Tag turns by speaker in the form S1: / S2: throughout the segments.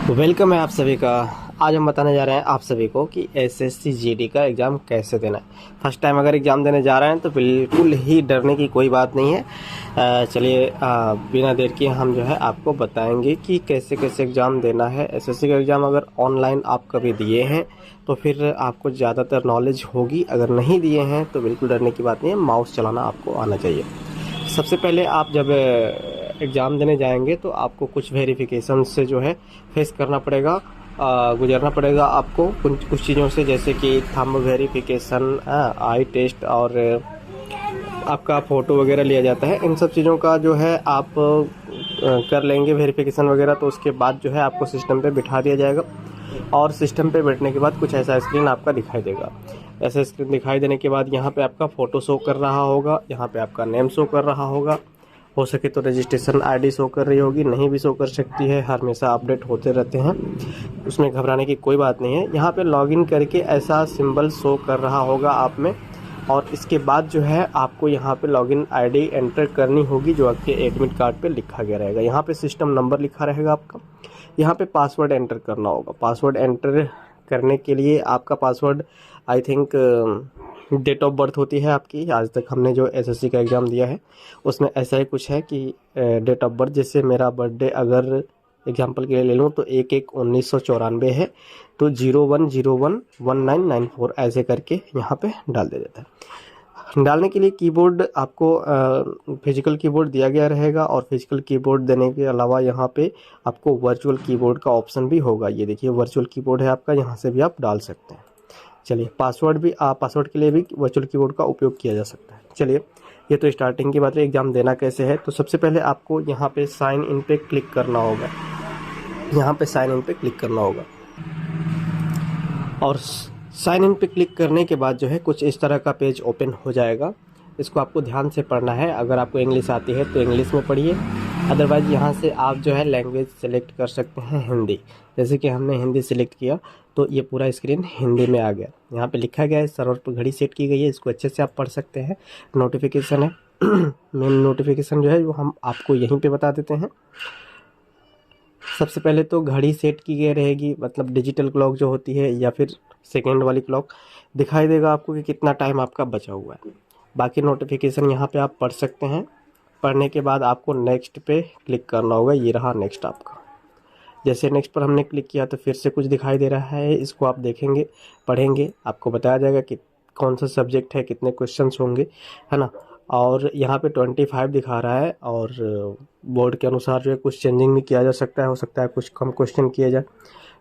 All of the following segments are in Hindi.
S1: वेलकम है आप सभी का। आज हम बताने जा रहे हैं आप सभी को कि एसएससी जीडी का एग्ज़ाम कैसे देना है। फर्स्ट टाइम अगर एग्ज़ाम देने जा रहे हैं तो बिल्कुल ही डरने की कोई बात नहीं है। चलिए बिना देर किए हम जो है आपको बताएंगे कि कैसे कैसे एग्ज़ाम देना है। एसएससी का एग्ज़ाम अगर ऑनलाइन आप कभी दिए हैं तो फिर आपको ज़्यादातर नॉलेज होगी, अगर नहीं दिए हैं तो बिल्कुल डरने की बात नहीं है। माउस चलाना आपको आना चाहिए। सबसे पहले आप जब एग्ज़ाम देने जाएंगे तो आपको कुछ वेरिफिकेशन से जो है फेस करना पड़ेगा, गुजरना पड़ेगा आपको कुछ चीज़ों से, जैसे कि थंब वेरिफिकेशन, आई टेस्ट और आपका फ़ोटो वगैरह लिया जाता है। इन सब चीज़ों का जो है आप कर लेंगे वेरिफिकेशन वगैरह, तो उसके बाद जो है आपको सिस्टम पे बिठा दिया जाएगा और सिस्टम पे बैठने के बाद कुछ ऐसा स्क्रीन आपका दिखाई देगा। ऐसा स्क्रीन दिखाई देने के बाद यहाँ पे आपका फ़ोटो शो कर रहा होगा, यहाँ पे आपका नेम शो कर रहा होगा, हो सके तो रजिस्ट्रेशन आईडी शो कर रही होगी, नहीं भी शो कर सकती है, हमेशा अपडेट होते रहते हैं, उसमें घबराने की कोई बात नहीं है। यहाँ पे लॉगिन करके ऐसा सिंबल शो कर रहा होगा आप में, और इसके बाद जो है आपको यहाँ पे लॉगिन आईडी एंटर करनी होगी जो आपके एडमिट कार्ड पे लिखा गया रहेगा। यहाँ पे सिस्टम नंबर लिखा रहेगा आपका, यहाँ पे पासवर्ड एंटर करना होगा। पासवर्ड एंटर करने के लिए आपका password I think date of birth होती है आपकी। आज तक हमने जो एसएससी का एग्ज़ाम दिया है उसमें ऐसा ही कुछ है कि डेट ऑफ बर्थ, जैसे मेरा बर्थडे अगर एग्जाम्पल के लिए ले लूँ तो 1/1/1994 है, तो 01/01/1994 ऐसे करके यहाँ पे डाल दिया जाता है। डालने के लिए कीबोर्ड आपको फिजिकल कीबोर्ड दिया गया रहेगा, और फिजिकल कीबोर्ड देने के अलावा यहाँ पे आपको वर्चुअल कीबोर्ड का ऑप्शन भी होगा। ये देखिए वर्चुअल कीबोर्ड है आपका, यहाँ से भी आप डाल सकते हैं। चलिए पासवर्ड के लिए भी वर्चुअल कीबोर्ड का उपयोग किया जा सकता है। चलिए ये तो स्टार्टिंग की बात है, एग्ज़ाम देना कैसे है। तो सबसे पहले आपको यहाँ पे साइन इन पे क्लिक करना होगा, यहाँ पे साइन इन पे क्लिक करना होगा, और साइन इन पे क्लिक करने के बाद जो है कुछ इस तरह का पेज ओपन हो जाएगा। इसको आपको ध्यान से पढ़ना है। अगर आपको इंग्लिश आती है तो इंग्लिश में पढ़िए, अदरवाइज़ यहाँ से आप जो है लैंग्वेज सेलेक्ट कर सकते हैं हिंदी। जैसे कि हमने हिंदी सेलेक्ट किया तो ये पूरा स्क्रीन हिंदी में आ गया। यहाँ पे लिखा गया है सर्वर पर घड़ी सेट की गई है, इसको अच्छे से आप पढ़ सकते हैं। नोटिफिकेशन है मेन नोटिफिकेशन जो है वो हम आपको यहीं पे बता देते हैं। सबसे पहले तो घड़ी सेट की गई रहेगी, मतलब डिजिटल क्लॉक जो होती है, या फिर सेकेंड वाली क्लॉक दिखाई देगा आपको कि कितना टाइम आपका बचा हुआ है। बाकी नोटिफिकेशन यहाँ पे आप पढ़ सकते हैं। पढ़ने के बाद आपको नेक्स्ट पे क्लिक करना होगा। ये रहा नेक्स्ट आपका। जैसे नेक्स्ट पर हमने क्लिक किया तो फिर से कुछ दिखाई दे रहा है, इसको आप देखेंगे, पढ़ेंगे, आपको बताया जाएगा कि कौन सा सब्जेक्ट है, कितने क्वेश्चंस होंगे, है ना। और यहाँ पे 25 दिखा रहा है, और बोर्ड के अनुसार जो है कुछ चेंजिंग भी किया जा सकता है, हो सकता है कुछ कम क्वेश्चन किए जाए,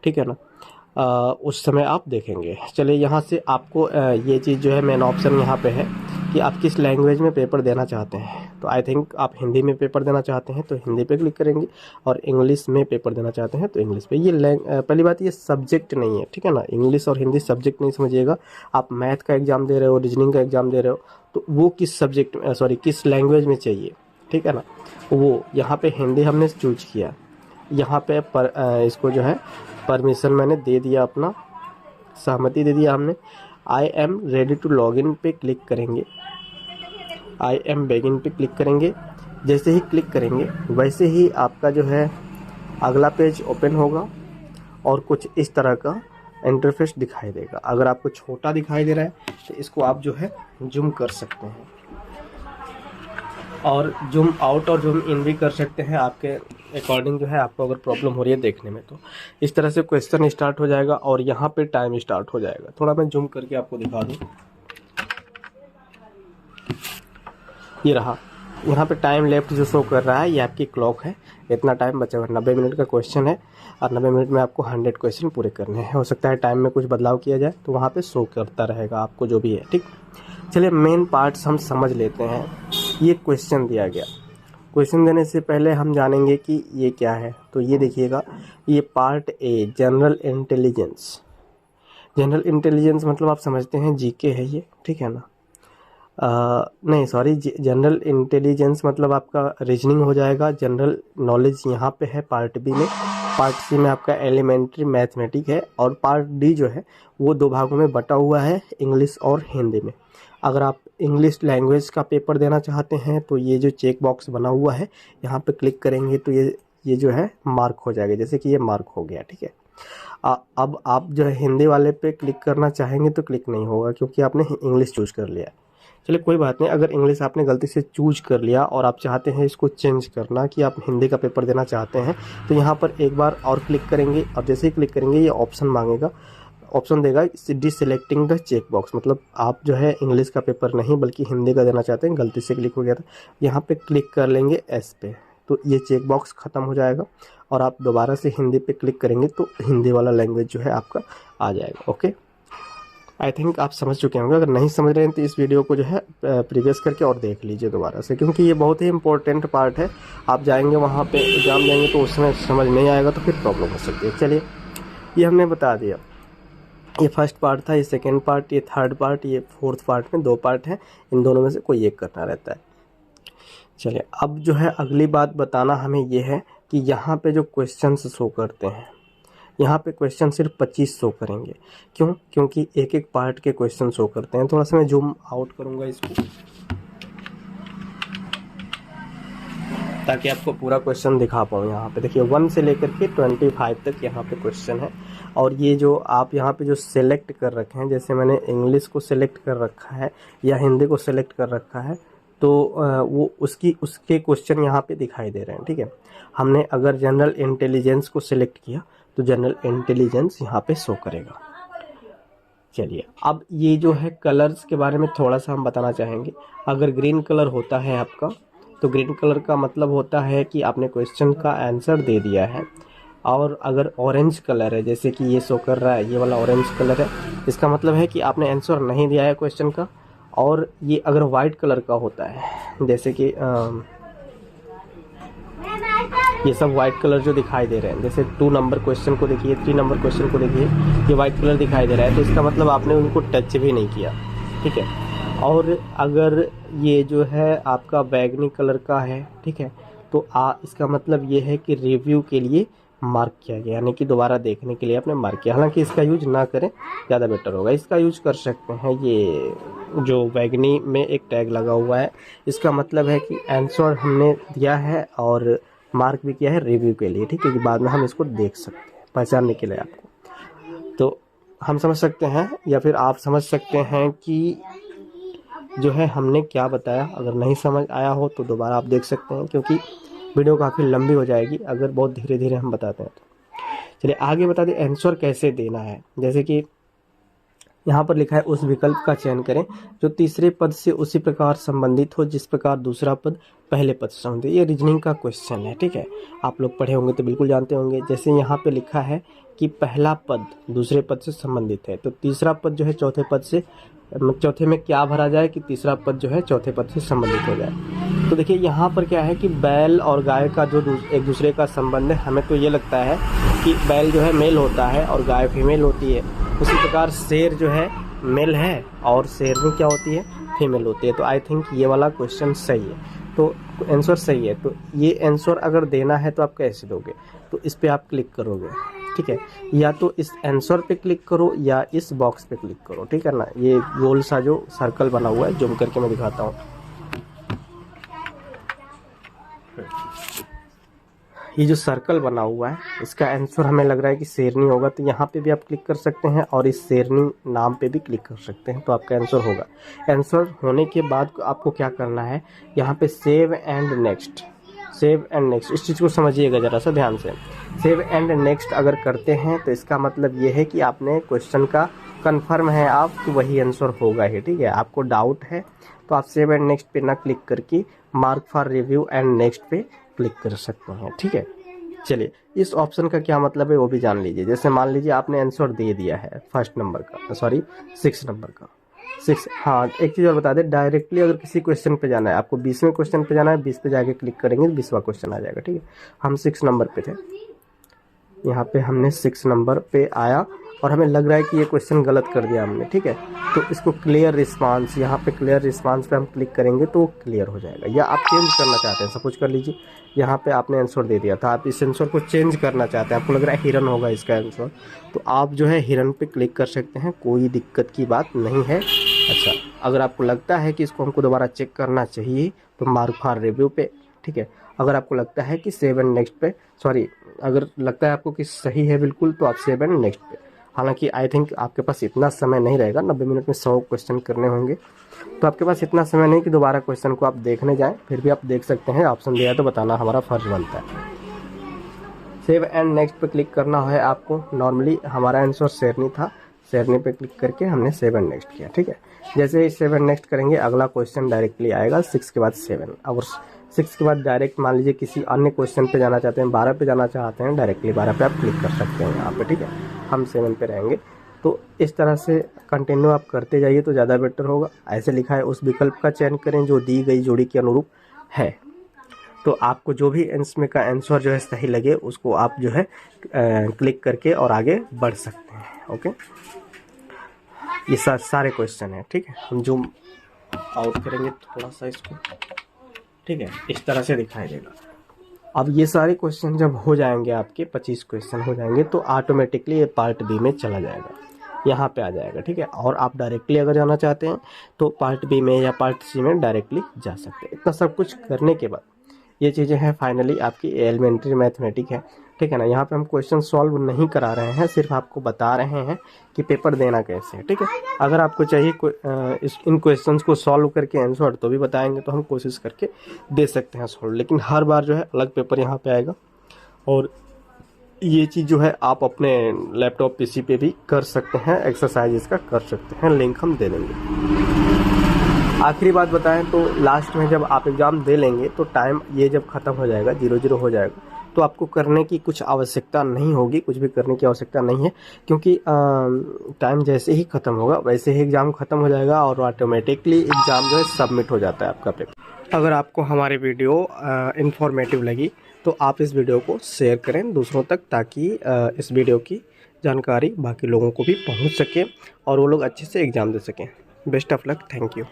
S1: ठीक है ना। उस समय आप देखेंगे। चलिए यहाँ से आपको ये चीज़ जो है मेन ऑप्शन यहाँ पे है कि आप किस लैंग्वेज में पेपर देना चाहते हैं। तो आई थिंक आप हिंदी में पेपर देना चाहते हैं तो हिंदी पे क्लिक करेंगे, और इंग्लिश में पेपर देना चाहते हैं तो इंग्लिश पे। ये पहली बात, ये सब्जेक्ट नहीं है, ठीक है ना। इंग्लिश और हिंदी सब्जेक्ट नहीं समझिएगा। आप मैथ का एग्ज़ाम दे रहे हो, रीजनिंग का एग्ज़ाम दे रहे हो, तो वो किस लैंग्वेज में चाहिए, ठीक है ना। वो यहाँ पे हिंदी हमने चूज किया, यहाँ पे इसको जो है परमिशन मैंने दे दिया, अपना सहमति दे दिया हमने। I am ready to log in पे क्लिक करेंगे, आई एम बेगिन पे क्लिक करेंगे। जैसे ही क्लिक करेंगे वैसे ही आपका जो है अगला पेज ओपन होगा, और कुछ इस तरह का इंटरफेस दिखाई देगा। अगर आपको छोटा दिखाई दे रहा है तो इसको आप जो है जूम कर सकते हैं, और जूम आउट और जूम इन भी कर सकते हैं आपके अकॉर्डिंग। जो है आपको अगर प्रॉब्लम हो रही है देखने में, तो इस तरह से क्वेश्चन स्टार्ट हो जाएगा और यहाँ पे टाइम स्टार्ट हो जाएगा। थोड़ा मैं जूम करके आपको दिखा दूँ, ये रहा। यहाँ पे टाइम लेफ्ट जो शो कर रहा है ये आपकी क्लॉक है, इतना टाइम बचा हुआ है। 90 मिनट का क्वेश्चन है, और 90 मिनट में आपको 100 क्वेश्चन पूरे करने हैं। हो सकता है टाइम में कुछ बदलाव किया जाए तो वहाँ पे शो करता रहेगा आपको जो भी है, ठीक। चलिए मेन पार्ट्स हम समझ लेते हैं। ये क्वेश्चन दिया गया, क्वेश्चन देने से पहले हम जानेंगे कि ये क्या है। तो ये देखिएगा, ये part a general intelligence. General intelligence मतलब आप समझते हैं जीके है ये, ठीक है ना। नहीं सॉरी, जनरल इंटेलिजेंस मतलब आपका रीजनिंग हो जाएगा। जनरल नॉलेज यहाँ पे है पार्ट बी में। पार्ट सी में आपका एलिमेंट्री मैथमेटिक है, और पार्ट डी जो है वो 2 भागों में बटा हुआ है, इंग्लिश और हिंदी में। अगर आप इंग्लिश लैंग्वेज का पेपर देना चाहते हैं तो ये जो चेक बॉक्स बना हुआ है यहाँ पे क्लिक करेंगे तो ये ये जो है मार्क हो जाएगा, जैसे कि ये मार्क हो गया, ठीक है। अब आप जो है हिंदी वाले पे क्लिक करना चाहेंगे तो क्लिक नहीं होगा क्योंकि आपने इंग्लिश चूज कर लिया है। चलिए कोई बात नहीं, अगर इंग्लिश आपने गलती से चूज कर लिया और आप चाहते हैं इसको चेंज करना कि आप हिंदी का पेपर देना चाहते हैं, तो यहाँ पर एक बार और क्लिक करेंगे और जैसे ही क्लिक करेंगे ये ऑप्शन मांगेगा, ऑप्शन देगा डिसेलेक्टिंग द चेक बॉक्स, मतलब आप जो है इंग्लिश का पेपर नहीं बल्कि हिंदी का देना चाहते हैं, गलती से क्लिक हो गया था। यहाँ पे क्लिक कर लेंगे एस पे, तो ये चेक बॉक्स ख़त्म हो जाएगा और आप दोबारा से हिंदी पे क्लिक करेंगे तो हिंदी वाला लैंग्वेज जो है आपका आ जाएगा। ओके, आई थिंक आप समझ चुके होंगे। अगर नहीं समझ रहे हैं तो इस वीडियो को जो है प्रीवियस करके और देख लीजिए दोबारा से, क्योंकि ये बहुत ही इंपॉर्टेंट पार्ट है। आप जाएंगे वहाँ पे एग्जाम जाएंगे तो उसमें समझ नहीं आएगा तो फिर प्रॉब्लम हो सकती है। चलिए ये हमने बता दिया, ये फर्स्ट पार्ट था, ये सेकेंड पार्ट, ये थर्ड पार्ट, ये फोर्थ पार्ट में 2 पार्ट हैं, इन दोनों में से कोई एक करना रहता है। चलिए अब जो है अगली बात बताना हमें ये है कि यहाँ पे जो क्वेश्चंस शो करते हैं, यहाँ पे क्वेश्चन सिर्फ 25 शो करेंगे। क्यों? क्योंकि एक एक पार्ट के क्वेश्चन शो करते हैं। थोड़ा सा मैं जूम आउट करूँगा इसको ताकि आपको पूरा क्वेश्चन दिखा पाऊँ। यहाँ पे देखिए 1 से लेकर के 25 तक यहाँ पे क्वेश्चन है, और ये जो आप यहाँ पे जो सेलेक्ट कर रखे हैं, जैसे मैंने इंग्लिश को सेलेक्ट कर रखा है या हिंदी को सेलेक्ट कर रखा है, तो वो उसके क्वेश्चन यहाँ पे दिखाई दे रहे हैं, ठीक है। हमने अगर जनरल इंटेलिजेंस को सिलेक्ट किया तो जनरल इंटेलिजेंस यहाँ पे शो करेगा। चलिए अब ये जो है कलर्स के बारे में थोड़ा सा हम बताना चाहेंगे। अगर ग्रीन कलर होता है आपका तो ग्रीन कलर का मतलब होता है कि आपने क्वेश्चन का आंसर दे दिया है, और अगर ऑरेंज कलर है जैसे कि ये शो कर रहा है, ये वाला ऑरेंज कलर है, इसका मतलब है कि आपने आंसर नहीं दिया है क्वेश्चन का। और ये अगर वाइट कलर का होता है जैसे कि ये सब वाइट कलर जो दिखाई दे रहे हैं, जैसे 2 नंबर क्वेश्चन को देखिए, 3 नंबर क्वेश्चन को देखिए, ये वाइट कलर दिखाई दे रहा है, तो इसका मतलब आपने उनको टच भी नहीं किया, ठीक है। और अगर ये जो है आपका बैगनी कलर का है, ठीक है, तो इसका मतलब ये है कि रिव्यू के लिए मार्क किया गया, यानी कि दोबारा देखने के लिए आपने मार्क किया। हालांकि इसका यूज ना करें ज़्यादा बेटर होगा। इसका यूज कर सकते हैं, ये जो बैगनी में एक टैग लगा हुआ है, इसका मतलब है कि आंसर हमने दिया है और मार्क भी किया है रिव्यू के लिए, ठीक है, कि बाद में हम इसको देख सकते हैं पहचानने के लिए आपको। तो हम समझ सकते हैं या फिर आप समझ सकते हैं कि जो है हमने क्या बताया। अगर नहीं समझ आया हो तो दोबारा आप देख सकते हैं, क्योंकि वीडियो काफ़ी लंबी हो जाएगी अगर बहुत धीरे धीरे हम बताते हैं तो। चलिए आगे बता दें आंसर कैसे देना है। जैसे कि यहाँ पर लिखा है उस विकल्प का चयन करें जो तीसरे पद से उसी प्रकार संबंधित हो जिस प्रकार दूसरा पद पहले पद से संबंधित। ये रीजनिंग का क्वेश्चन है, ठीक है, आप लोग पढ़े होंगे तो बिल्कुल जानते होंगे। जैसे यहाँ पे लिखा है कि पहला पद दूसरे पद से संबंधित है, तो तीसरा पद जो है चौथे पद से, चौथे में क्या भरा जाए कि तीसरा पद जो है चौथे पद से संबंधित हो जाए। तो देखिए यहाँ पर क्या है कि बैल और गाय का जो एक दूसरे का संबंध है, हमें तो ये लगता है कि बैल जो है मेल होता है और गाय फीमेल होती है। उसी प्रकार शेर जो है मेल है और शेरनी क्या होती है, फीमेल होती है। तो आई थिंक ये वाला क्वेश्चन सही है, तो आंसर सही है। तो ये आंसर अगर देना है तो आप कैसे दोगे, तो इस पे आप क्लिक करोगे, ठीक है, या तो इस आंसर पे क्लिक करो या इस बॉक्स पे क्लिक करो, ठीक है ना। ये गोल सा जो सर्कल बना हुआ है, जूम करके मैं दिखाता हूँ। ये जो सर्कल बना हुआ है इसका आंसर हमें लग रहा है कि शेरनी होगा, तो यहाँ पे भी आप क्लिक कर सकते हैं और इस शेरनी नाम पे भी क्लिक कर सकते हैं, तो आपका आंसर होगा। आंसर होने के बाद आपको क्या करना है, यहाँ पे save and next, save and next, इस चीज़ को समझिएगा ज़रा सा ध्यान से। सेव एंड नेक्स्ट अगर करते हैं तो इसका मतलब ये है कि आपने क्वेश्चन का कंफर्म है आप, तो वही आंसर होगा ही, ठीक है। आपको डाउट है तो आप सेव एंड नेक्स्ट पे ना क्लिक करके mark for review and next पे क्लिक कर सकते हैं, ठीक है। चलिए इस ऑप्शन का क्या मतलब है वो भी जान लीजिए। जैसे मान लीजिए आपने आंसर दे दिया है फर्स्ट नंबर का, सॉरी 6 नंबर का, 6। हाँ एक चीज़ और बता दें, डायरेक्टली अगर किसी क्वेश्चन पे जाना है, आपको 20वें क्वेश्चन पे जाना है, 20 पे जाके क्लिक करेंगे 20वां क्वेश्चन आ जाएगा, ठीक है। हम 6 नंबर पे थे, यहाँ पे हमने 6 नंबर पे आया और हमें लग रहा है कि ये क्वेश्चन गलत कर दिया हमने, ठीक है, तो इसको क्लियर रिस्पांस, यहाँ पे क्लियर रिस्पांस पे हम क्लिक करेंगे तो वो क्लियर हो जाएगा। या आप चेंज करना चाहते हैं, सपोज कर लीजिए यहाँ पे आपने आंसर दे दिया था, आप इस आंसर को चेंज करना चाहते हैं, आपको लग रहा है हिरन होगा इसका आंसर, तो आप जो है हिरन पे क्लिक कर सकते हैं, कोई दिक्कत की बात नहीं है। अच्छा, अगर आपको लगता है कि इसको हमको दोबारा चेक करना चाहिए तो मार्क फॉर रिव्यू पे, ठीक है, अगर आपको लगता है कि सेव एंड नेक्स्ट पे, सॉरी, अगर लगता है आपको कि सही है बिल्कुल, तो आप सेव एंड नेक्स्ट पे। हालांकि आई थिंक आपके पास इतना समय नहीं रहेगा, 90 मिनट में 100 क्वेश्चन करने होंगे, तो आपके पास इतना समय नहीं कि दोबारा क्वेश्चन को आप देखने जाएं। फिर भी आप देख सकते हैं, ऑप्शन दिया है तो बताना हमारा फर्ज बनता है। सेव एंड नेक्स्ट पे क्लिक करना है आपको। नॉर्मली हमारा आंसर शेरनी था, शेरनी पे क्लिक करके हमने सेव एंड नेक्स्ट किया, ठीक है। जैसे ही सेव एंड नेक्स्ट करेंगे, अगला क्वेश्चन डायरेक्टली आएगा 6 के बाद 7, और 6 के बाद डायरेक्ट मान लीजिए किसी अन्य क्वेश्चन पे जाना चाहते हैं, 12 पे जाना चाहते हैं, डायरेक्टली 12 पे आप क्लिक कर सकते हैं यहाँ पे, ठीक है। हम 7 पे रहेंगे। तो इस तरह से कंटिन्यू आप करते जाइए तो ज़्यादा बेटर होगा। ऐसे लिखा है, उस विकल्प का चयन करें जो दी गई जोड़ी के अनुरूप है। तो आपको जो भी इसमें का आंसर जो है सही लगे, उसको आप जो है क्लिक करके और आगे बढ़ सकते हैं। ओके, ये सारे क्वेश्चन हैं, ठीक है। हम जूम आउट करेंगे थोड़ा सा इसको, ठीक है, इस तरह से दिखाई देगा। अब ये सारे क्वेश्चन जब हो जाएंगे, आपके 25 क्वेश्चन हो जाएंगे, तो ऑटोमेटिकली ये पार्ट बी में चला जाएगा, यहाँ पे आ जाएगा, ठीक है। और आप डायरेक्टली अगर जाना चाहते हैं तो पार्ट बी में या पार्ट सी में डायरेक्टली जा सकते हैं। इतना सब कुछ करने के बाद ये चीज़ें हैं फाइनली आपकी एलिमेंट्री मैथमेटिक है, ठीक है ना। यहाँ पे हम क्वेश्चन सॉल्व नहीं करा रहे हैं, सिर्फ आपको बता रहे हैं कि पेपर देना कैसे है, ठीक है। अगर आपको चाहिए इन क्वेश्चंस को सॉल्व करके आंसर तो भी बताएंगे, तो हम कोशिश करके दे सकते हैं सॉल्व, लेकिन हर बार जो है अलग पेपर यहाँ पे आएगा। और ये चीज़ जो है आप अपने लैपटॉप पीसी पे भी कर सकते हैं, एक्सरसाइज इसका कर सकते हैं, लिंक हम दे देंगे। आखिरी बात बताएं तो लास्ट में जब आप एग्ज़ाम दे लेंगे तो टाइम ये जब ख़त्म हो जाएगा, 0-0 हो जाएगा, तो आपको करने की कुछ आवश्यकता नहीं होगी, कुछ भी करने की आवश्यकता नहीं है, क्योंकि टाइम जैसे ही ख़त्म होगा वैसे ही एग्ज़ाम ख़त्म हो जाएगा और ऑटोमेटिकली एग्ज़ाम जो है सबमिट हो जाता है आपका पेपर। अगर आपको हमारी वीडियो इंफॉर्मेटिव लगी तो आप इस वीडियो को शेयर करें दूसरों तक, ताकि इस वीडियो की जानकारी बाकी लोगों को भी पहुंच सके और वो लोग अच्छे से एग्ज़ाम दे सकें। Best of luck, thank you.